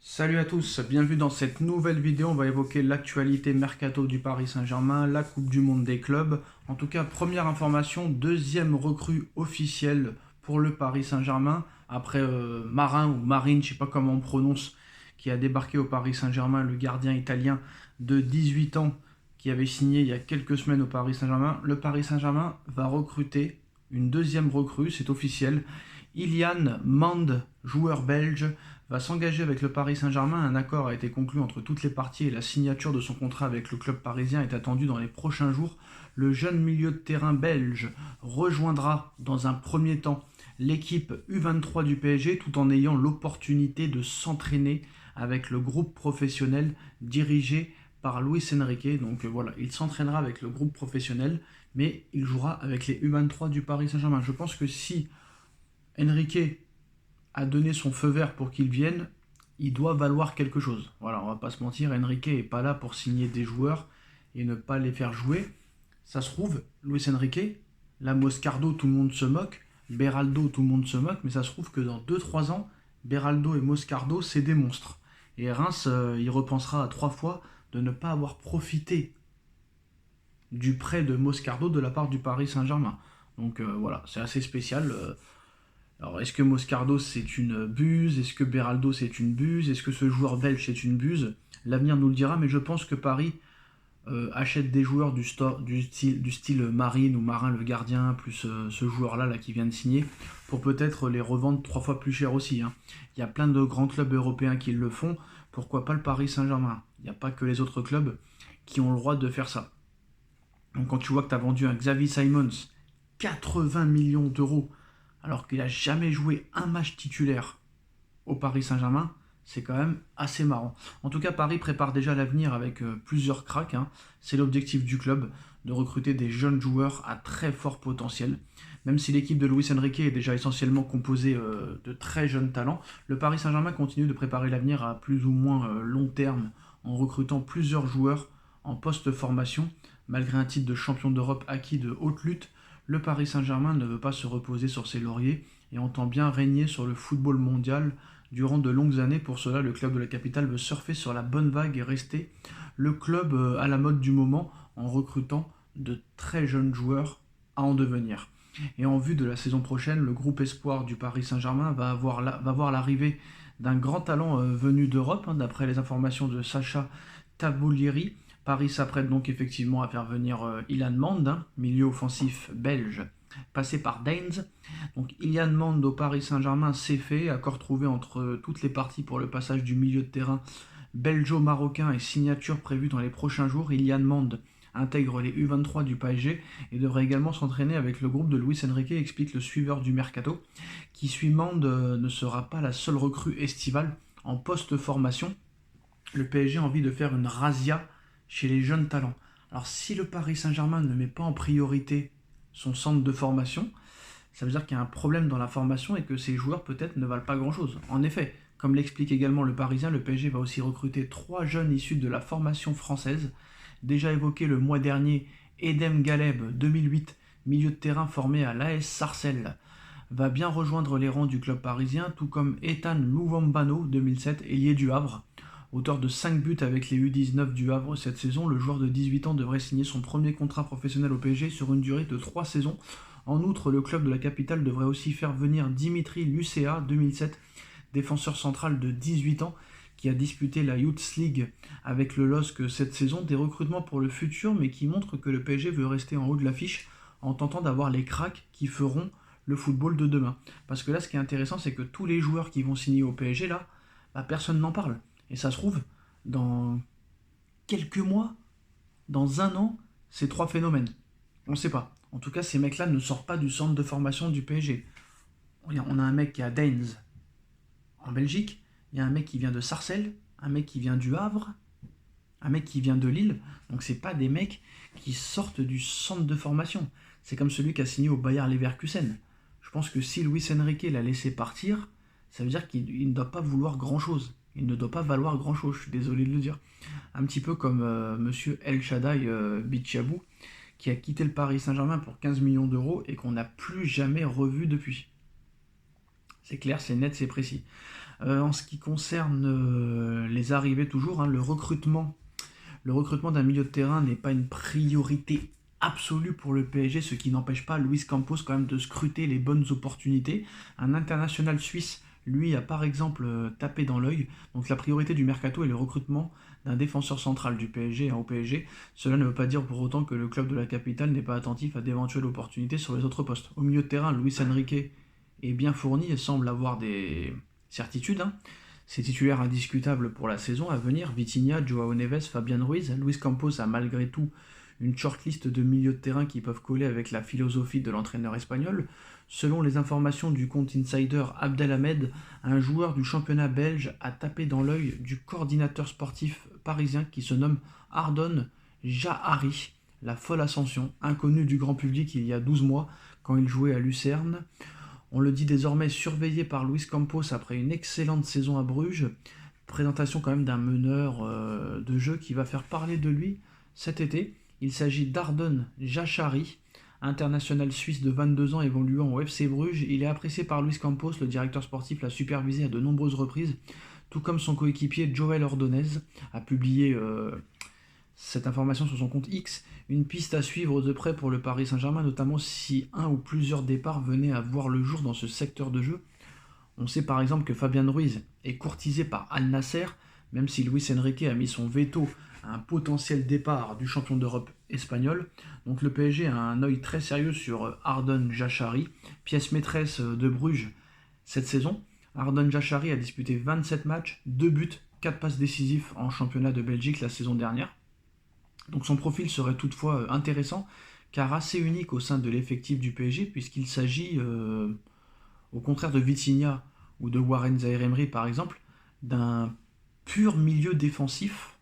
Salut à tous, bienvenue dans cette nouvelle vidéo. On va évoquer l'actualité mercato du Paris Saint-Germain, la Coupe du Monde des clubs. En tout cas, première information, deuxième recrue officielle pour le Paris Saint-Germain, après Marin ou Marine, je ne sais pas comment on prononce, qui a débarqué au Paris Saint-Germain, le gardien italien de 18 ans qui avait signé il y a quelques semaines au Paris Saint-Germain. Le Paris Saint-Germain va recruter une deuxième recrue, c'est officiel. Ilian Mand, joueur belge, va s'engager avec le Paris Saint-Germain. Un accord a été conclu entre toutes les parties et la signature de son contrat avec le club parisien est attendue dans les prochains jours. Le jeune milieu de terrain belge rejoindra dans un premier temps l'équipe U23 du PSG tout en ayant l'opportunité de s'entraîner avec le groupe professionnel dirigé par Luis Enrique. Donc voilà, il s'entraînera avec le groupe professionnel, mais il jouera avec les U23 du Paris Saint-Germain. Je pense que si Enrique a donné son feu vert pour qu'il vienne, il doit valoir quelque chose. Voilà, on va pas se mentir, Enrique est pas là pour signer des joueurs et ne pas les faire jouer. Ça se trouve, Luis Enrique, la Moscardo, tout le monde se moque, Beraldo, tout le monde se moque, mais ça se trouve que dans 2-3 ans, Beraldo et Moscardo, c'est des monstres. Et Reims, il repensera à 3 fois de ne pas avoir profité du prêt de Moscardo de la part du Paris Saint-Germain. Donc voilà, c'est assez spécial. Alors, est-ce que Moscardo c'est une buse? Est-ce que Beraldo c'est une buse? Est-ce que ce joueur belge c'est une buse? L'avenir nous le dira, mais je pense que Paris achète des joueurs du style Marine ou Marin le gardien, plus ce joueur-là là, qui vient de signer, pour peut-être les revendre 3 fois plus cher aussi. Hein. Il y a plein de grands clubs européens qui le font, pourquoi pas le Paris Saint-Germain? Il n'y a pas que les autres clubs qui ont le droit de faire ça. Donc quand tu vois que tu as vendu un Xavi Simons 80 millions d'euros alors qu'il n'a jamais joué un match titulaire au Paris Saint-Germain, c'est quand même assez marrant. En tout cas, Paris prépare déjà l'avenir avec plusieurs cracks. Hein. C'est l'objectif du club, de recruter des jeunes joueurs à très fort potentiel. Même si l'équipe de Luis Enrique est déjà essentiellement composée de très jeunes talents, le Paris Saint-Germain continue de préparer l'avenir à plus ou moins long terme en recrutant plusieurs joueurs en post-formation. Malgré un titre de champion d'Europe acquis de haute lutte, le Paris Saint-Germain ne veut pas se reposer sur ses lauriers et entend bien régner sur le football mondial durant de longues années. Pour cela, le club de la capitale veut surfer sur la bonne vague et rester le club à la mode du moment en recrutant de très jeunes joueurs à en devenir. Et en vue de la saison prochaine, le groupe espoir du Paris Saint-Germain va voir l'arrivée d'un grand talent venu d'Europe, hein, d'après les informations de Sacha Taboulieri. Paris s'apprête donc effectivement à faire venir Ilan Mand, hein, milieu offensif belge, passé par Daines. Donc Ilan Mand au Paris Saint-Germain, c'est fait, accord trouvé entre toutes les parties pour le passage du milieu de terrain belgeo-marocain et signature prévue dans les prochains jours. Ilan Mand intègre les U23 du PSG et devrait également s'entraîner avec le groupe de Luis Enrique, explique le suiveur du mercato. Qui suit Mand ne sera pas la seule recrue estivale en post-formation. Le PSG a envie de faire une razzia chez les jeunes talents. Alors si le Paris Saint-Germain ne met pas en priorité son centre de formation, ça veut dire qu'il y a un problème dans la formation et que ces joueurs peut-être ne valent pas grand-chose. En effet, comme l'explique également le Parisien, le PSG va aussi recruter 3 jeunes issus de la formation française. Déjà évoqué le mois dernier, Edem Galeb, 2008, milieu de terrain formé à l'AS Sarcelles, va bien rejoindre les rangs du club parisien, tout comme Ethan Louvambano, 2007, ailier du Havre. Auteur de 5 buts avec les U19 du Havre cette saison, le joueur de 18 ans devrait signer son premier contrat professionnel au PSG sur une durée de 3 saisons. En outre, le club de la capitale devrait aussi faire venir Dimitri Lucea, 2007, défenseur central de 18 ans, qui a disputé la Youth League avec le LOSC cette saison. Des recrutements pour le futur, mais qui montrent que le PSG veut rester en haut de l'affiche en tentant d'avoir les cracks qui feront le football de demain. Parce que là, ce qui est intéressant, c'est que tous les joueurs qui vont signer au PSG, là, personne n'en parle. Et ça se trouve, dans quelques mois, dans un an, c'est 3 phénomènes. On ne sait pas. En tout cas, ces mecs-là ne sortent pas du centre de formation du PSG. On a un mec qui est à Daines, en Belgique. Il y a un mec qui vient de Sarcelles, un mec qui vient du Havre, un mec qui vient de Lille. Donc c'est pas des mecs qui sortent du centre de formation. C'est comme celui qui a signé au Bayer Leverkusen. Je pense que si Luis Enrique l'a laissé partir, ça veut dire qu'il ne doit pas vouloir grand-chose. Il ne doit pas valoir grand-chose, je suis désolé de le dire. Un petit peu comme monsieur El Shaddai Bichabou, qui a quitté le Paris Saint-Germain pour 15 millions d'euros et qu'on n'a plus jamais revu depuis. C'est clair, c'est net, c'est précis. En ce qui concerne les arrivées toujours, hein, le recrutement d'un milieu de terrain n'est pas une priorité absolue pour le PSG, ce qui n'empêche pas Luis Campos quand même de scruter les bonnes opportunités. Un international suisse, lui, a par exemple tapé dans l'œil. Donc la priorité du mercato est le recrutement d'un défenseur central du PSG, au PSG. Cela ne veut pas dire pour autant que le club de la capitale n'est pas attentif à d'éventuelles opportunités sur les autres postes. Au milieu de terrain, Luis Enrique est bien fourni et semble avoir des certitudes, hein. C'est titulaire indiscutable pour la saison à venir. Vitinha, Joao Neves, Fabian Ruiz. Luis Campos a malgré tout une shortlist de milieux de terrain qui peuvent coller avec la philosophie de l'entraîneur espagnol. Selon les informations du compte insider Abdelhamed, un joueur du championnat belge a tapé dans l'œil du coordinateur sportif parisien qui se nomme Ardon Jahari. La folle ascension, inconnue du grand public il y a 12 mois quand il jouait à Lucerne. On le dit désormais surveillé par Luis Campos après une excellente saison à Bruges. Présentation quand même d'un meneur de jeu qui va faire parler de lui cet été. Il s'agit d'Ardon Jahari, international suisse de 22 ans évoluant au FC Bruges. Il est apprécié par Luis Campos, le directeur sportif l'a supervisé à de nombreuses reprises, tout comme son coéquipier Joel Ordonez a publié cette information sur son compte X. Une piste à suivre de près pour le Paris Saint-Germain, notamment si un ou plusieurs départs venaient à voir le jour dans ce secteur de jeu. On sait par exemple que Fabian Ruiz est courtisé par Al Nasser, même si Luis Enrique a mis son veto à un potentiel départ du champion d'Europe espagnol. Donc le PSG a un œil très sérieux sur Ardon Jahari, pièce maîtresse de Bruges cette saison. Ardon Jahari a disputé 27 matchs, 2 buts, 4 passes décisives en championnat de Belgique la saison dernière. Donc son profil serait toutefois intéressant, car assez unique au sein de l'effectif du PSG, puisqu'il s'agit, au contraire de Vitinha ou de Warren Zaïre-Emery par exemple, d'un pur milieu défensif,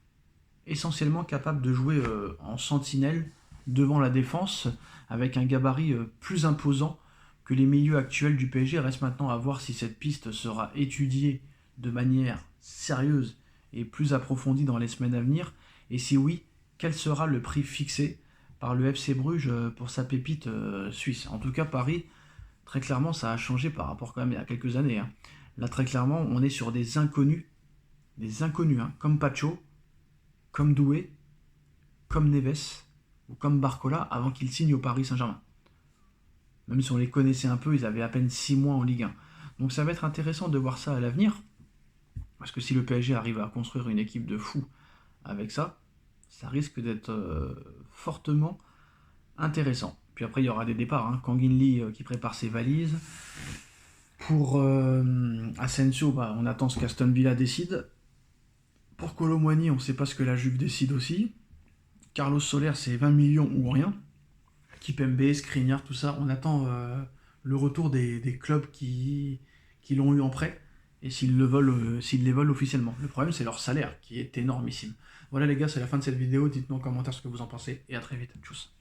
essentiellement capable de jouer en sentinelle devant la défense, avec un gabarit plus imposant que les milieux actuels du PSG. Reste maintenant à voir si cette piste sera étudiée de manière sérieuse et plus approfondie dans les semaines à venir, et si oui, quel sera le prix fixé par le FC Bruges pour sa pépite suisse. En tout cas, Paris, très clairement, ça a changé par rapport quand même il y a quelques années, hein. Là, très clairement, on est sur des inconnus, hein, comme Pacho, comme Doué, comme Neves, ou comme Barcola, avant qu'ils signent au Paris Saint-Germain. Même si on les connaissait un peu, ils avaient à peine 6 mois en Ligue 1. Donc ça va être intéressant de voir ça à l'avenir, parce que si le PSG arrive à construire une équipe de fous avec ça, ça risque d'être fortement intéressant. Puis après, il y aura des départs, hein. Kang In Lee qui prépare ses valises. Pour Asensio, on attend ce qu'Aston Villa décide. Pour Kolo Muani, on ne sait pas ce que la Juve décide aussi. Carlos Soler, c'est 20 millions ou rien. Kipembe, Skriniar, tout ça. On attend le retour des clubs qui l'ont eu en prêt. Et s'ils les veulent officiellement. Le problème, c'est leur salaire, qui est énormissime. Voilà les gars, c'est la fin de cette vidéo. Dites-nous en commentaire ce que vous en pensez. Et à très vite. Tchuss.